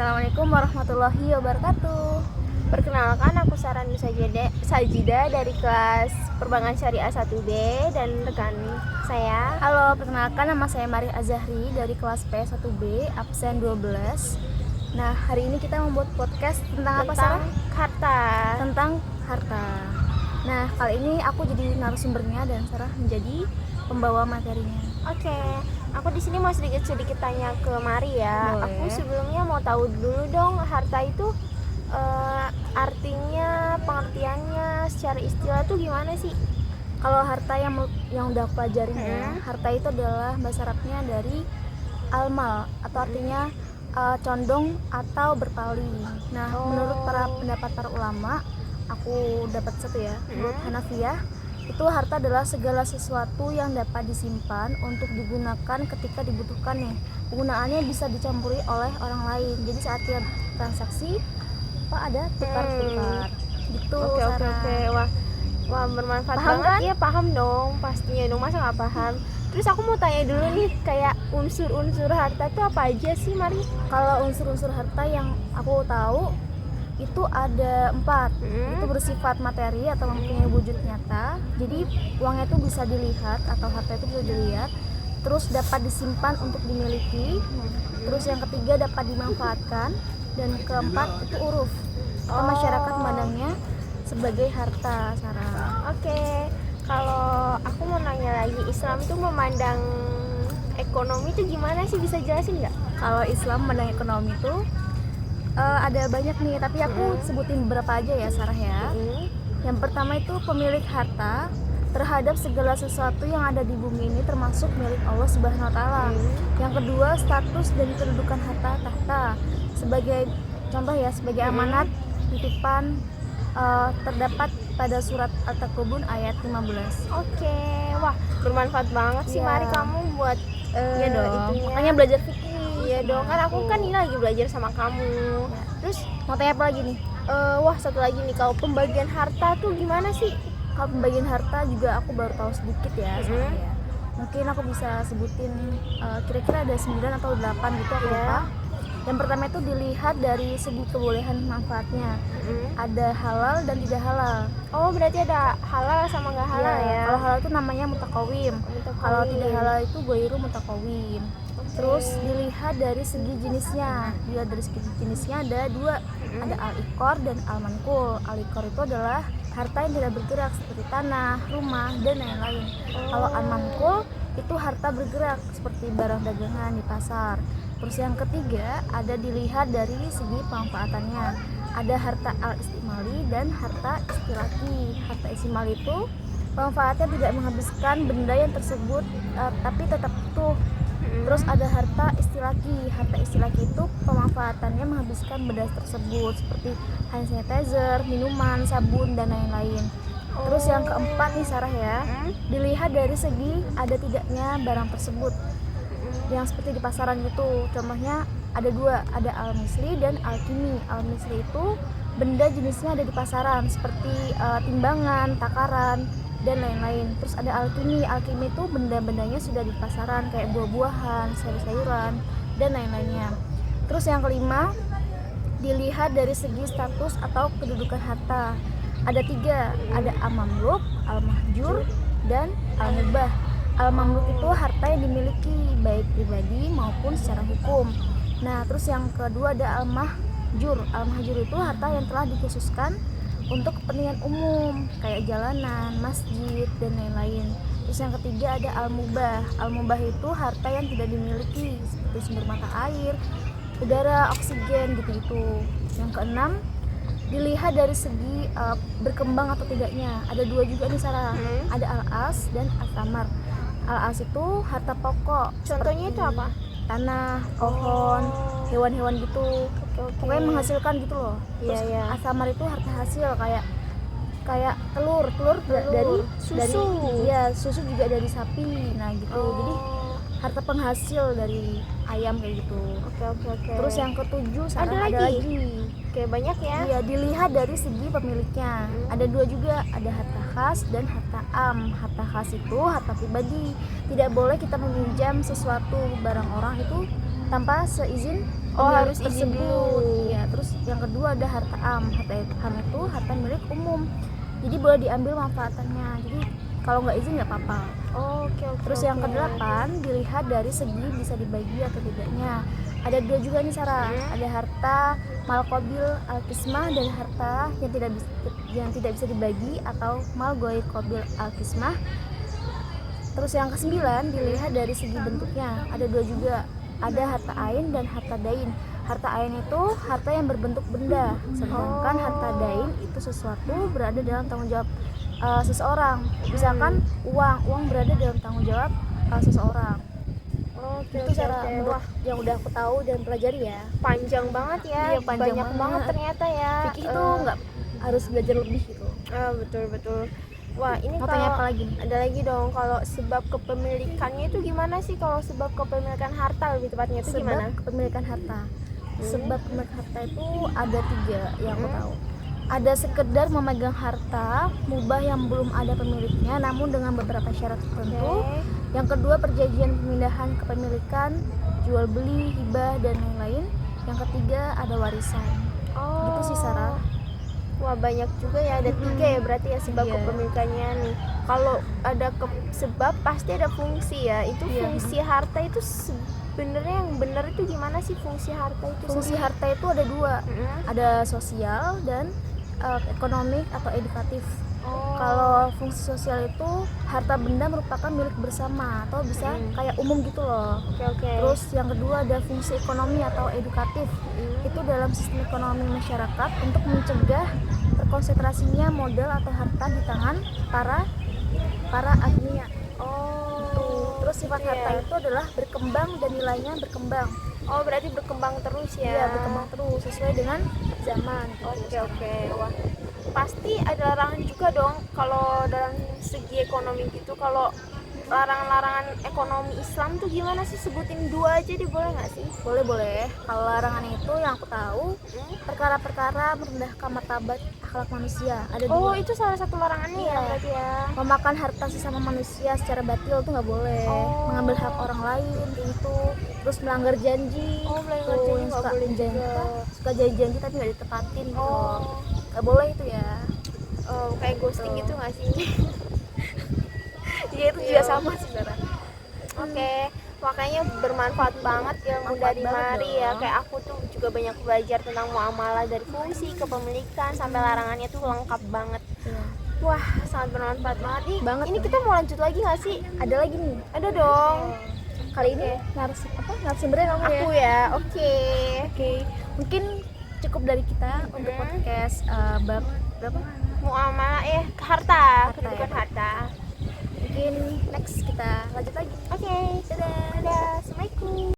Assalamualaikum warahmatullahi wabarakatuh. Perkenalkan, aku Saran Sajida dari kelas Perbankan Syariah 1B dan rekan saya. Halo, perkenalkan nama saya Marih Azahri dari kelas P1B absen 12. Nah, hari ini kita membuat podcast tentang apa, Sarah? Harta. Tentang harta. Nah, kali ini aku jadi narasumbernya dan Sarah menjadi pembawa materinya. Oke, aku di sini mau sedikit tanya ke Mari ya. Boleh. Aku sebelumnya mau tahu dulu dong, harta itu artinya, pengertiannya secara istilah tuh gimana sih? Kalau harta yang udah aku pelajarin ya, harta itu adalah bahasa Arabnya dari al-mal atau artinya condong atau berpaling. Nah, menurut pendapat para ulama, aku dapat satu ya. Menurut Hanafiyah, itu harta adalah segala sesuatu yang dapat disimpan untuk digunakan ketika dibutuhkan nih. Penggunaannya bisa dicampuri oleh orang lain. Jadi saat dia transaksi ada tukar-tukar gitu. Oke. Wah, bermanfaat paham banget kan? Ya, paham dong, pastinya dong, masa nggak paham. Terus aku mau tanya dulu nih, kayak unsur-unsur harta itu apa aja sih, Mari? Kalau unsur-unsur harta yang aku tahu itu ada 4. Itu bersifat materi atau mempunyai wujud nyata. Jadi uangnya itu bisa dilihat atau harta itu bisa dilihat. Terus dapat disimpan untuk dimiliki. Terus yang ketiga dapat dimanfaatkan. Dan keempat itu uruf. Masyarakat memandangnya sebagai harta, Sarah. Oke, kalau aku mau nanya lagi, Islam tuh memandang ekonomi itu gimana sih, bisa jelasin nggak? Kalau Islam memandang ekonomi itu ada banyak nih, tapi aku sebutin beberapa aja ya, Sarah ya. Yang pertama itu pemilik harta terhadap segala sesuatu yang ada di bumi ini termasuk milik Allah Subhanahu wa taala. Yang kedua, status dan kedudukan harta tahta sebagai contoh ya, sebagai amanat titipan terdapat pada surat At-Takabun ayat 15. Oke, wah bermanfaat banget sih, Mari kamu buat Iya dong, itunya. makanya belajar fikih. Iya dong, kan aku kan ini lagi belajar sama kamu ya. Terus mau tanya apa lagi nih? Wah, satu lagi nih, kalau pembagian harta tuh gimana sih? Kalau pembagian harta juga aku baru tahu sedikit ya, ya. Mungkin aku bisa sebutin kira-kira ada 9 atau 8 gitu, aku lupa. Yang pertama itu dilihat dari segi kebolehan manfaatnya. Ada halal dan tidak halal. Oh, berarti ada halal sama nggak halal ya? Kalau halal itu namanya mutakawim. Kalau tidak halal itu goiru mutakawim. Terus dilihat dari segi jenisnya. Dilihat dari segi jenisnya ada 2. Ada al-iqor dan al-mankul. Al-iqor itu adalah harta yang tidak bergerak seperti tanah, rumah, dan lain-lain. Kalau al-mankul itu harta bergerak seperti barang dagangan di pasar. Terus yang ketiga ada dilihat dari segi pemanfaatannya. Ada harta al-istimali dan harta istilaki. Harta istimali itu pemanfaatnya tidak menghabiskan benda yang tersebut tapi tetap utuh. Terus ada harta istilaki. Harta istilaki itu pemanfaatannya menghabiskan benda tersebut seperti hand sanitizer, minuman, sabun, dan lain-lain. Terus yang keempat nih, Sarah ya, dilihat dari segi ada tidaknya barang tersebut yang seperti di pasaran gitu. Contohnya ada 2, ada al-misli dan al-kimi. Al-misli itu benda jenisnya ada di pasaran seperti timbangan, takaran, dan lain-lain. Terus ada al-kimi. Al-kimi itu benda-bendanya sudah di pasaran kayak buah-buahan, sayur-sayuran, dan lain-lainnya. Terus yang kelima, dilihat dari segi status atau kedudukan harta. Ada 3, ada al-mamluk, al-mahjur, dan al-mubah. Al-mamluk itu harta yang dimiliki baik pribadi maupun secara hukum. Nah, terus yang kedua ada al-mahjur. Al-mahjur itu harta yang telah dikhususkan untuk kepentingan umum kayak jalanan, masjid, dan lain-lain. Terus yang ketiga ada al-mubah. Al-mubah itu harta yang tidak dimiliki seperti sumber mata air, udara, oksigen gitu-gitu. Yang keenam, dilihat dari segi berkembang atau tidaknya. Ada 2 juga nih, Sarah. Ada al-as dan al-tamar. Al-as itu harta pokok. Contohnya itu apa? Tanah, pohon, hewan-hewan gitu. Pokoknya menghasilkan gitu loh. Terus al-tamar itu harta hasil kayak telur dari susu. Susu juga dari sapi. Nah, gitu. Jadi harta penghasil dari ayam kayak gitu. Oke. Terus yang ketujuh, ada lagi. Kayak banyak ya? Iya, dilihat dari segi pemiliknya. Ada 2 juga, ada harta khas dan harta am. Harta khas itu harta pribadi. Tidak boleh kita meminjam sesuatu barang orang itu tanpa seizin Oh, pemilik harus izin tersebut. dulu. Ya, terus yang kedua ada harta am. Harta am itu harta milik umum. Jadi boleh diambil manfaatannya. Jadi kalau nggak izin nggak apa-apa. Oke, oke. Terus yang kedelapan dilihat dari segi bisa dibagi atau tidaknya. Ada dua juga nih Sarah. Ada harta malqabil al-qismah dan harta yang tidak bisa dibagi atau mal qabil al-qismah. Terus yang kesembilan dilihat dari segi bentuknya. Ada dua juga. Ada harta ain dan harta dain. Harta ain itu harta yang berbentuk benda, sedangkan harta dain itu sesuatu berada dalam tanggung jawab seseorang. Misalkan uang berada dalam tanggung jawab seseorang. Oke, Itu oke, cara oke. menurut Wah, yang udah aku tahu dan pelajari ya. panjang banget ya. Iya, panjang Banyak banget banget. ternyata ya. Fikih itu nggak harus belajar lebih gitu. Betul, betul. Wah, ini Mau tanya kalau apa lagi nih? ada lagi dong, kalau sebab kepemilikannya itu gimana sih? Kalau sebab kepemilikan harta lebih tepatnya itu Sebab gimana? kepemilikan harta. Sebab kepemilikan harta itu ada 3 yang aku tahu. Ada sekedar memegang harta mubah yang belum ada pemiliknya namun dengan beberapa syarat tertentu. Oke. Yang kedua perjanjian pemindahan kepemilikan, jual beli, hibah dan lain-lain. Yang ketiga ada warisan. Oh. Gitu sih Sarah. Wah, banyak juga ya, ada 3 ya berarti ya sebab Iya. kepemilikannya nih. Kalau ada sebab pasti ada fungsi ya. Itu Iya. fungsi harta itu sebenarnya yang benar itu gimana sih fungsi harta itu? Fungsi harta itu ada 2. Ada sosial dan ekonomik atau edukatif. Oh. Kalau fungsi sosial itu harta benda merupakan milik bersama atau bisa kayak umum gitu loh. Oke, oke. Terus yang kedua ada fungsi ekonomi atau edukatif. Itu dalam sistem ekonomi masyarakat untuk mencegah terkonsentrasinya modal atau harta di tangan para agniya. Oh. Terus sifat gitu harta ya. itu adalah berkembang dan nilainya berkembang. Oh, berarti berkembang terus ya. Iya, berkembang terus sesuai dengan zaman. Oke, oke. Wah, pasti ada larangan juga dong kalau dalam segi ekonomi gitu. Kalau larangan-larangan ekonomi Islam tuh gimana sih? Sebutin 2 aja deh, boleh nggak sih? Boleh. Kalau larangan itu yang aku tahu perkara-perkara merendahkan martabat akhlak manusia. Ada Oh, 2. itu salah satu larangannya ya Iya. berarti ya. Memakan harta sesama manusia secara batil tuh nggak boleh. Oh. Mengambil hak orang lain itu. Terus melanggar janji. Oh, melanggar Tuh, janji yang nggak suka boleh janji juga. suka janji tapi nggak ditepatin gitu. Oh. Nggak boleh itu ya. Kayak ghosting Tuh. gitu nggak sih? Iya itu Iya. juga sama sih Sarah. Oke, makanya bermanfaat banget ilmu Manfaat dari banget Mari ya. dong. Kayak aku tuh juga banyak belajar tentang muamalah dari fungsi, kepemilikan sampai larangannya tuh lengkap banget. Iya. Wah, sangat bermanfaat banget nih. Banget Ini dong. kita mau lanjut lagi nggak sih? Ada lagi nih. Ada dong. Kali ini narasumbernya kamu ya. Aku ya. Oke. Oke, mungkin cukup dari kita untuk podcast bab berapa? Muamalah harta, Harta kedudukan ya. harta. Mungkin next kita lanjut lagi. Oke. Dadah. Dadah. Assalamualaikum.